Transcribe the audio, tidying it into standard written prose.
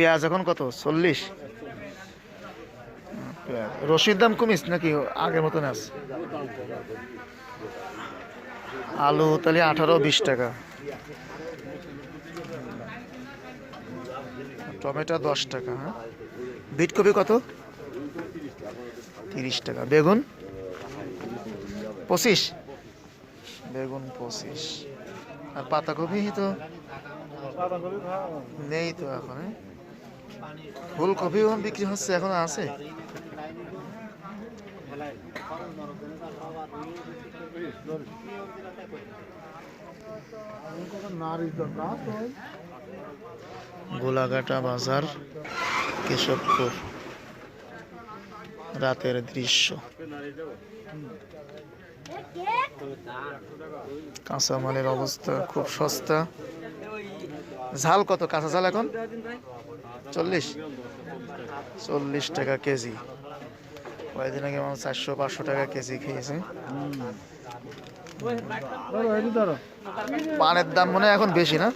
পেঁয়াজ এখন কত? 40। পেঁয়াজ রসির দাম কমিস নাকি আগের মতন আছে? আলু তাহলে 18-20 টাকা, টমেটো 10 টাকা। হ্যাঁ, বিট কপি কত? 30 টাকা। বেগুন 25, বেগুন 25। আর পাতাকপি তো নেই তো এখন। ফুলকপিও বিক্রি হচ্ছে, এখন আছে। গোলাঘাটা বাজার, কেশবপুর, রাতের দৃশ্য। কাঁচামালের অবস্থা খুব সস্তা। ঝাল কত? কাঁচা ঝাল এখন 40 টাকা কেজি। কয়েকদিন আগে মানুষ 400-500 টাকা কেজি খেয়েছে। পানের দাম মনে হয় এখন বেশি না?